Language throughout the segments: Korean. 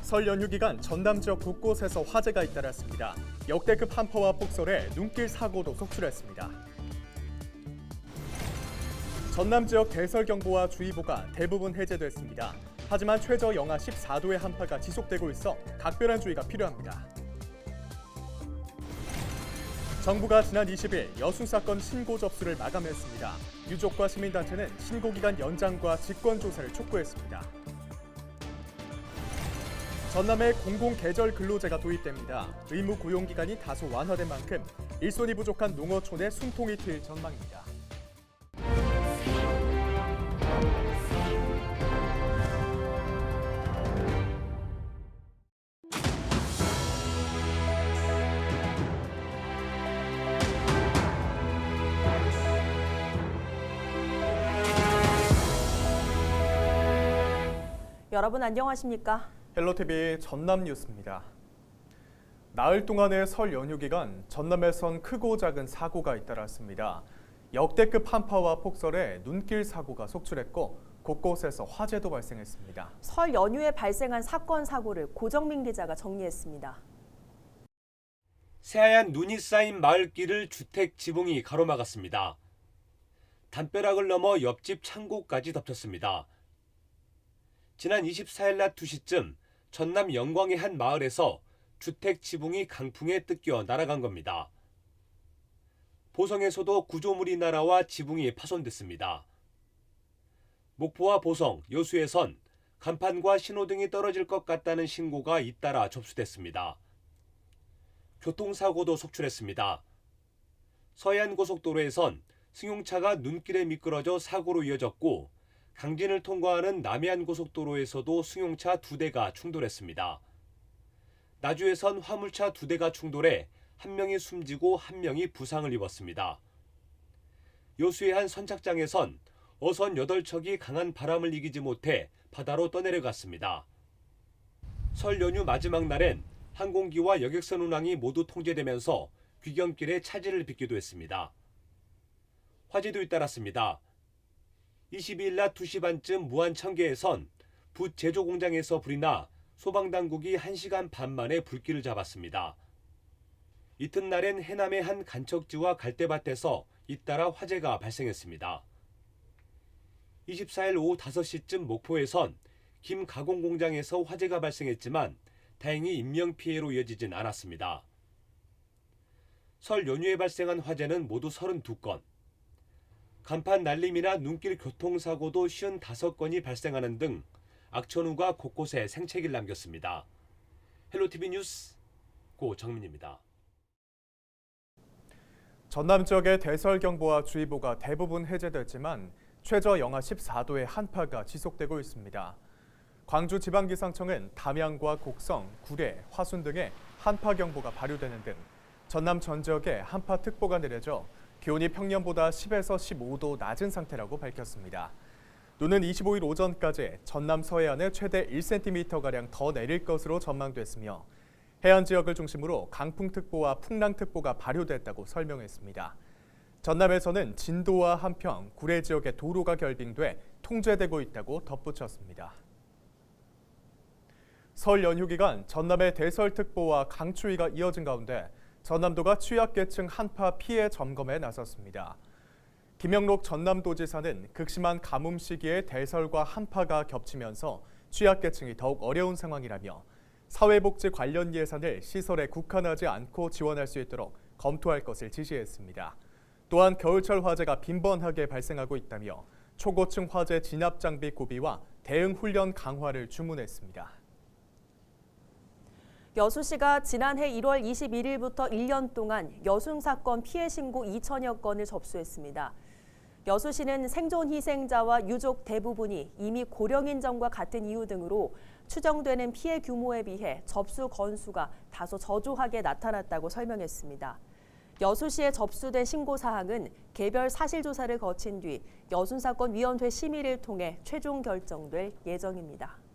설 연휴 기간 전남 지역 곳곳에서 화재가 잇따랐습니다. 역대급 한파와 폭설에 눈길 사고도 속출했습니다. 전남 지역 대설경보와 주의보가 대부분 해제됐습니다. 하지만 최저 영하 14도의 한파가 지속되고 있어 각별한 주의가 필요합니다. 정부가 지난 20일 여수 사건 신고 접수를 마감했습니다. 유족과 시민단체는 신고 기간 연장과 직권조사를 촉구했습니다. 전남에 공공계절 근로제가 도입됩니다. 의무 고용 기간이 다소 완화된 만큼 일손이 부족한 농어촌의 숨통이 트일 전망입니다. 여러분 안녕하십니까? 헬로티비 전남 뉴스입니다. 나흘 동안의 설 연휴 기간 전남에선 크고 작은 사고가 잇따랐습니다. 역대급 한파와 폭설에 눈길 사고가 속출했고 곳곳에서 화재도 발생했습니다. 설 연휴에 발생한 사건 사고를 고정민 기자가 정리했습니다. 새하얀 눈이 쌓인 마을길을 주택 지붕이 가로막았습니다. 담벼락을 넘어 옆집 창고까지 덮쳤습니다. 지난 24일 낮 2시쯤 전남 영광의 한 마을에서 주택 지붕이 강풍에 뜯겨 날아간 겁니다. 보성에서도 구조물이 날아와 지붕이 파손됐습니다. 목포와 보성, 여수에선 간판과 신호등이 떨어질 것 같다는 신고가 잇따라 접수됐습니다. 교통사고도 속출했습니다. 서해안고속도로에선 승용차가 눈길에 미끄러져 사고로 이어졌고 강진을 통과하는 남해안고속도로에서도 승용차 2대가 충돌했습니다. 나주에선 화물차 2대가 충돌해 1명이 숨지고 1명이 부상을 입었습니다. 여수의 한 선착장에선 어선 8척이 강한 바람을 이기지 못해 바다로 떠내려갔습니다. 설 연휴 마지막 날엔 항공기와 여객선 운항이 모두 통제되면서 귀경길에 차질을 빚기도 했습니다. 화재도 잇따랐습니다. 22일 낮 2시 반쯤 무안 청계에선 붓 제조 공장에서 불이 나 소방당국이 1시간 반 만에 불길을 잡았습니다. 이튿날엔 해남의 한 간척지와 갈대밭에서 잇따라 화재가 발생했습니다. 24일 오후 5시쯤 목포에선 김 가공 공장에서 화재가 발생했지만 다행히 인명피해로 이어지진 않았습니다. 설 연휴에 발생한 화재는 모두 32건. 간판 날림이나 눈길 교통사고도 55건이 발생하는 등 악천후가 곳곳에 생채기를 남겼습니다. 헬로티비 뉴스 고정민입니다. 전남 지역의 대설경보와 주의보가 대부분 해제됐지만 최저 영하 14도의 한파가 지속되고 있습니다. 광주지방기상청은 담양과 곡성, 구례, 화순 등의 한파경보가 발효되는 등 전남 전 지역에 한파특보가 내려져 기온이 평년보다 10에서 15도 낮은 상태라고 밝혔습니다. 눈은 25일 오전까지 전남 서해안에 최대 1cm가량 더 내릴 것으로 전망됐으며 해안 지역을 중심으로 강풍특보와 풍랑특보가 발효됐다고 설명했습니다. 전남에서는 진도와 한평, 구례 지역의 도로가 결빙돼 통제되고 있다고 덧붙였습니다. 설 연휴 기간 전남의 대설특보와 강추위가 이어진 가운데 전남도가 취약계층 한파 피해 점검에 나섰습니다. 김영록 전남도지사는 극심한 가뭄 시기에 대설과 한파가 겹치면서 취약계층이 더욱 어려운 상황이라며 사회복지 관련 예산을 시설에 국한하지 않고 지원할 수 있도록 검토할 것을 지시했습니다. 또한 겨울철 화재가 빈번하게 발생하고 있다며 초고층 화재 진압 장비 구비와 대응 훈련 강화를 주문했습니다. 여수시가 지난해 1월 21일부터 1년 동안 여순 사건 피해 신고 2천여 건을 접수했습니다. 여수시는 생존 희생자와 유족 대부분이 이미 고령 인정과 같은 이유 등으로 추정되는 피해 규모에 비해 접수 건수가 다소 저조하게 나타났다고 설명했습니다. 여수시에 접수된 신고 사항은 개별 사실조사를 거친 뒤 여순사건위원회 심의를 통해 최종 결정될 예정입니다.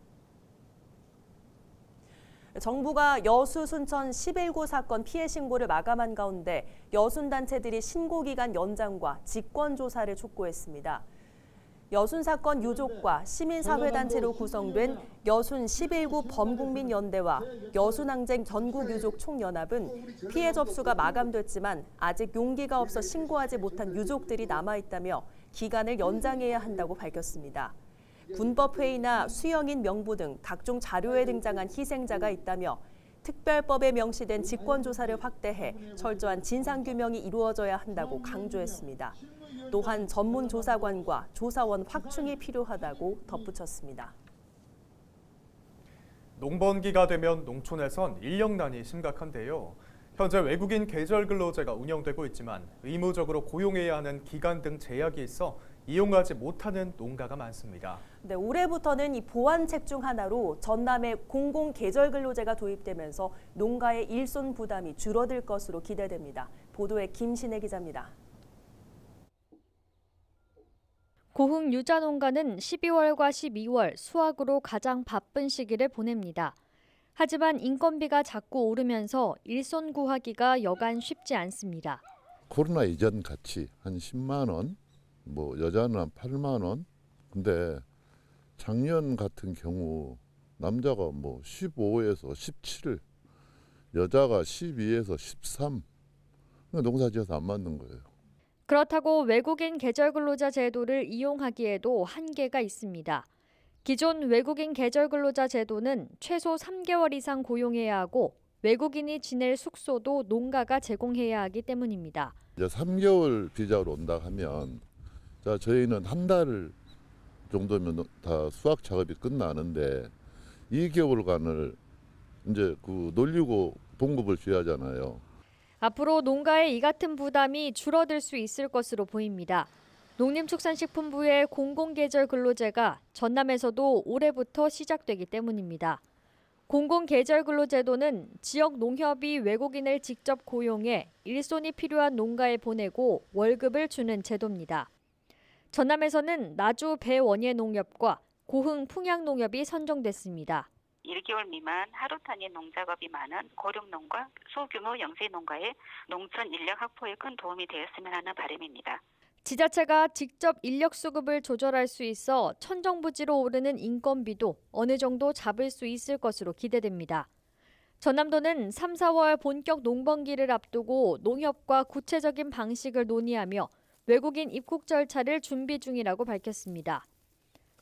정부가 여수, 순천 11구 사건 피해 신고를 마감한 가운데 여순단체들이 신고기간 연장과 직권조사를 촉구했습니다. 여순 사건 유족과 시민사회단체로 구성된 여순 11구 범국민연대와 여순항쟁 전국유족 총연합은 피해 접수가 마감됐지만 아직 용기가 없어 신고하지 못한 유족들이 남아있다며 기간을 연장해야 한다고 밝혔습니다. 군법회의나 수영인 명부 등 각종 자료에 등장한 희생자가 있다며 특별법에 명시된 직권조사를 확대해 철저한 진상규명이 이루어져야 한다고 강조했습니다. 또한 전문조사관과 조사원 확충이 필요하다고 덧붙였습니다. 농번기가 되면 농촌에선 인력난이 심각한데요. 현재 외국인 계절 근로제가 운영되고 있지만 의무적으로 고용해야 하는 기간 등 제약이 있어 이용하지 못하는 농가가 많습니다. 네, 올해부터는 이 보완책 중 하나로 전남에 공공 계절 근로제가 도입되면서 농가의 일손 부담이 줄어들 것으로 기대됩니다. 보도에 김신혜 기자입니다. 고흥 유자 농가는 12월과 12월 수확으로 가장 바쁜 시기를 보냅니다. 하지만 인건비가 자꾸 오르면서 일손 구하기가 여간 쉽지 않습니다. 코로나 이전 같이 한 10만 원, 뭐 여자는 한 8만 원. 근데 작년 같은 경우 남자가 뭐 15에서 17, 여자가 12에서 13. 농사지어서 안 맞는 거예요. 그렇다고 외국인 계절 근로자 제도를 이용하기에도 한계가 있습니다. 기존 외국인 계절 근로자 제도는 최소 3개월 이상 고용해야 하고 외국인이 지낼 숙소도 농가가 제공해야 하기 때문입니다. 이제 3개월 비자로 온다 하면 자 저희는 한 달 정도면 다 수확 작업이 끝나는데 2개월간을 이제 그 놀리고 봉급을 줘야 하잖아요. 앞으로 농가의 이 같은 부담이 줄어들 수 있을 것으로 보입니다. 농림축산식품부의 공공계절 근로제가 전남에서도 올해부터 시작되기 때문입니다. 공공계절 근로제도는 지역 농협이 외국인을 직접 고용해 일손이 필요한 농가에 보내고 월급을 주는 제도입니다. 전남에서는 나주 배원예 농협과 고흥 풍양농협이 선정됐습니다. 1개월 미만 하루 단위 농작업이 많은 고령농가, 소규모 영세농가의 농촌 인력 확보에 큰 도움이 되었으면 하는 바람입니다. 지자체가 직접 인력 수급을 조절할 수 있어 천정부지로 오르는 인건비도 어느 정도 잡을 수 있을 것으로 기대됩니다. 전남도는 3, 4월 본격 농번기를 앞두고 농협과 구체적인 방식을 논의하며 외국인 입국 절차를 준비 중이라고 밝혔습니다.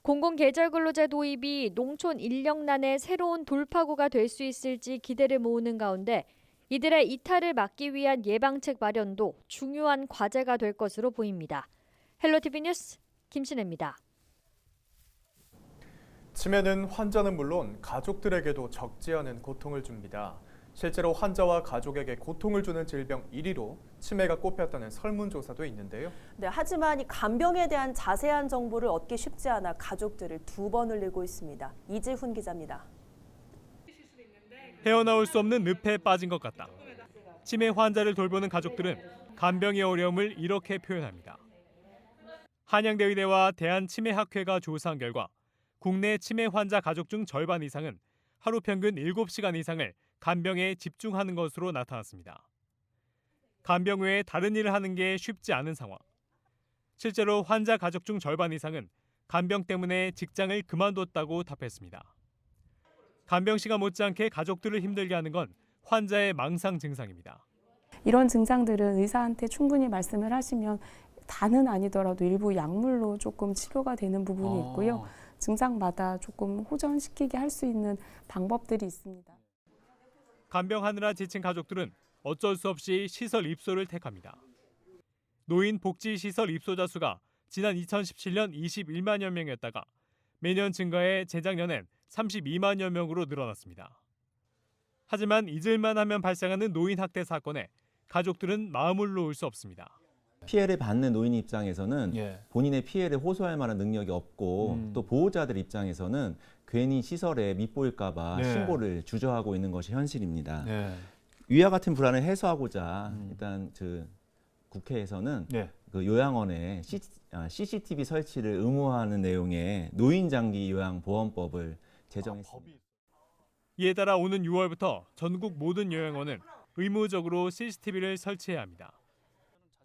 공공계절근로제 도입이 농촌 인력난의 새로운 돌파구가 될 수 있을지 기대를 모으는 가운데 이들의 이탈을 막기 위한 예방책 마련도 중요한 과제가 될 것으로 보입니다. 헬로티비 뉴스 김신혜입니다. 치매는 환자는 물론 가족들에게도 적지 않은 고통을 줍니다. 실제로 환자와 가족에게 고통을 주는 질병 1위로 치매가 꼽혔다는 설문조사도 있는데요. 네, 하지만 이 간병에 대한 자세한 정보를 얻기 쉽지 않아 가족들을 두 번 흘리고 있습니다. 이지훈 기자입니다. 헤어나올 수 없는 늪에 빠진 것 같다. 치매 환자를 돌보는 가족들은 간병의 어려움을 이렇게 표현합니다. 한양대의대와 대한치매학회가 조사한 결과 국내 치매 환자 가족 중 절반 이상은 하루 평균 7시간 이상을 간병에 집중하는 것으로 나타났습니다. 간병 외에 다른 일을 하는 게 쉽지 않은 상황. 실제로 환자 가족 중 절반 이상은 간병 때문에 직장을 그만뒀다고 답했습니다. 간병 시가 못지않게 가족들을 힘들게 하는 건 환자의 망상 증상입니다. 이런 증상들은 의사한테 충분히 말씀을 하시면 다는 아니더라도 일부 약물로 조금 치료가 되는 부분이 있고요. 증상마다 조금 호전시키게 할 수 있는 방법들이 있습니다. 간병하느라 지친 가족들은 어쩔 수 없이 시설 입소를 택합니다. 노인 복지시설 입소자 수가 지난 2017년 21만여 명이었다가 매년 증가해 재작년엔 32만여 명으로 늘어났습니다. 하지만 잊을만 하면 발생하는 노인 학대 사건에 가족들은 마음을 놓을 수 없습니다. 피해를 받는 노인 입장에서는 본인의 피해를 호소할 만한 능력이 없고 또 보호자들 입장에서는 괜히 시설에 밉보일까 봐 신고를 주저하고 있는 것이 현실입니다. 위와 같은 불안을 해소하고자 일단 국회에서는 그 요양원에 CCTV 설치를 의무화하는 내용의 노인장기 요양보험법을 제정했습니다. 이에 따라 오는 6월부터 전국 모든 요양원은 의무적으로 CCTV를 설치해야 합니다.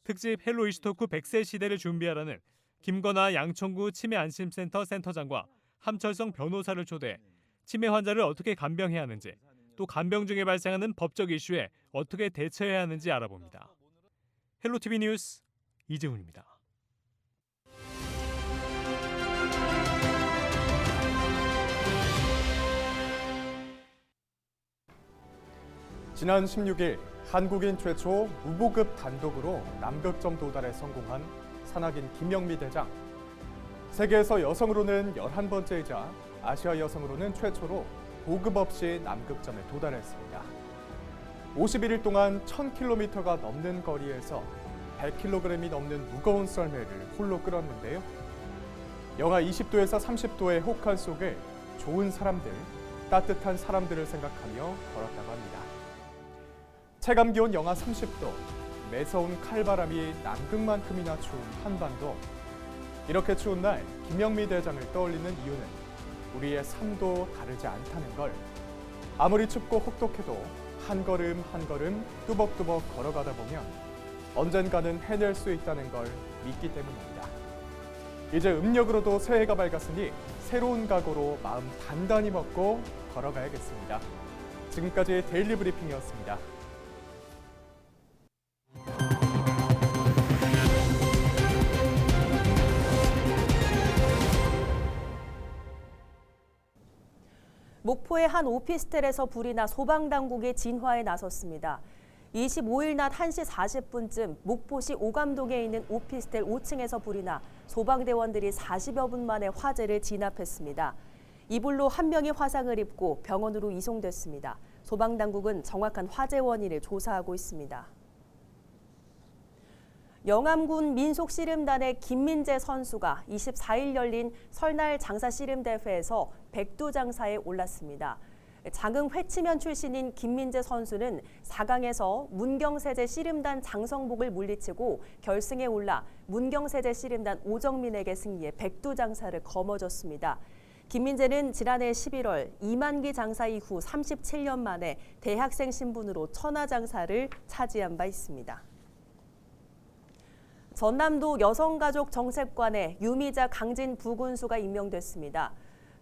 특집 헬로 이슈토크 100세 시대를 준비하라는 김건아 양천구 치매안심센터 센터장과 함철성 변호사를 초대해 치매 환자를 어떻게 간병해야 하는지, 또 간병 중에 발생하는 법적 이슈에 어떻게 대처해야 하는지 알아봅니다. 헬로티비 뉴스 이재훈입니다. 지난 16일 한국인 최초 무보급 단독으로 남극점 도달에 성공한 산악인 김영미 대장. 세계에서 여성으로는 11번째이자 아시아 여성으로는 최초로 보급 없이 남극점에 도달했습니다. 51일 동안 1000km가 넘는 거리에서 100kg이 넘는 무거운 썰매를 홀로 끌었는데요. 영하 20도에서 30도의 혹한 속을 좋은 사람들, 따뜻한 사람들을 생각하며 걸었다고 합니다. 체감기온 영하 30도, 매서운 칼바람이 남극만큼이나 추운 한반도. 이렇게 추운 날 김영미 대장을 떠올리는 이유는 우리의 삶도 다르지 않다는 걸. 아무리 춥고 혹독해도 한 걸음 한 걸음 뚜벅뚜벅 걸어가다 보면 언젠가는 해낼 수 있다는 걸 믿기 때문입니다. 이제 음력으로도 새해가 밝았으니 새로운 각오로 마음 단단히 먹고 걸어가야겠습니다. 지금까지 데일리 브리핑이었습니다. 목포의 한 오피스텔에서 불이 나 소방당국이 진화에 나섰습니다. 25일 낮 1시 40분쯤 목포시 오감동에 있는 오피스텔 5층에서 불이 나 소방대원들이 40여 분 만에 화재를 진압했습니다. 이 불로 한 명이 화상을 입고 병원으로 이송됐습니다. 소방당국은 정확한 화재 원인을 조사하고 있습니다. 영암군 민속씨름단의 김민재 선수가 24일 열린 설날 장사 씨름대회에서 백두장사에 올랐습니다. 장흥 회치면 출신인 김민재 선수는 4강에서 문경세제 씨름단 장성복을 물리치고 결승에 올라 문경세제 씨름단 오정민에게 승리해 백두장사를 거머쥐었습니다. 김민재는 지난해 11월 이만기 장사 이후 37년 만에 대학생 신분으로 천하장사를 차지한 바 있습니다. 전남도 여성가족정책관에 유미자 강진 부군수가 임명됐습니다.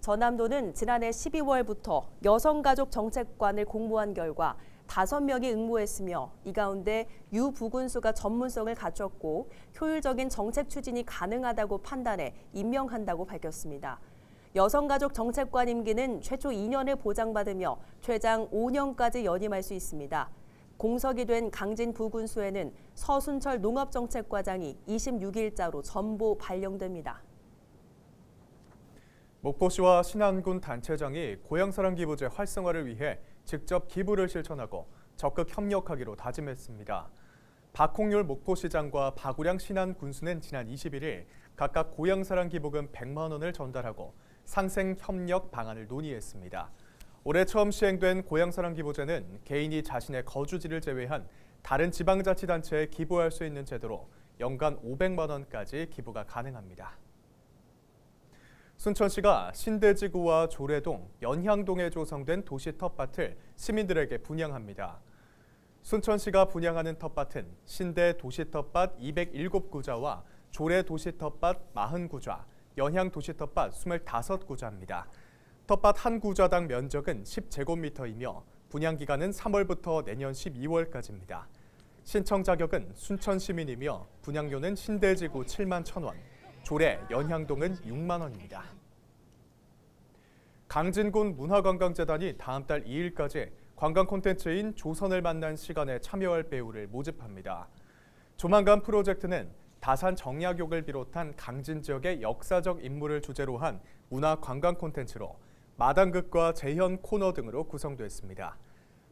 전남도는 지난해 12월부터 여성가족정책관을 공모한 결과 5명이 응모했으며 이 가운데 유 부군수가 전문성을 갖췄고 효율적인 정책 추진이 가능하다고 판단해 임명한다고 밝혔습니다. 여성가족정책관 임기는 최초 2년을 보장받으며 최장 5년까지 연임할 수 있습니다. 공석이 된 강진 부군수에는 서순철 농업정책과장이 26일자로 전보 발령됩니다. 목포시와 신안군 단체장이 고향사랑 기부제 활성화를 위해 직접 기부를 실천하고 적극 협력하기로 다짐했습니다. 박홍률 목포시장과 박우량 신안군수는 지난 21일 각각 고향사랑 기부금 100만 원을 전달하고 상생 협력 방안을 논의했습니다. 올해 처음 시행된 고향사랑 기부제는 개인이 자신의 거주지를 제외한 다른 지방자치단체에 기부할 수 있는 제도로 연간 500만 원까지 기부가 가능합니다. 순천시가 신대지구와 조례동, 연향동에 조성된 도시 텃밭을 시민들에게 분양합니다. 순천시가 분양하는 텃밭은 신대 도시 텃밭 207구좌와 조례 도시 텃밭 40구좌, 연향 도시 텃밭 25구좌입니다. 텃밭 한 구좌당 면적은 10제곱미터이며 분양 기간은 3월부터 내년 12월까지입니다. 신청 자격은 순천 시민이며 분양료는 신대지구 7만 1,000원, 조례, 연향동은 6만 원입니다. 강진군 문화관광재단이 다음 달 2일까지 관광 콘텐츠인 조선을 만난 시간에 참여할 배우를 모집합니다. 조만간 프로젝트는 다산 정약욕을 비롯한 강진 지역의 역사적 인물을 주제로 한 문화 관광 콘텐츠로 마당극과 재현 코너 등으로 구성됐습니다.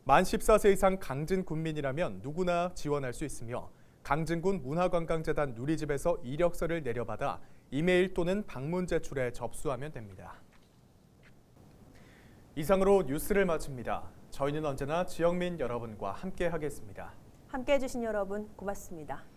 만 14세 이상 강진 군민이라면 누구나 지원할 수 있으며 강진군 문화관광재단 누리집에서 이력서를 내려받아 이메일 또는 방문 제출에 접수하면 됩니다. 이상으로 뉴스를 마칩니다. 저희는 언제나 지역민 여러분과 함께 하겠습니다. 함께해 주신 여러분 고맙습니다.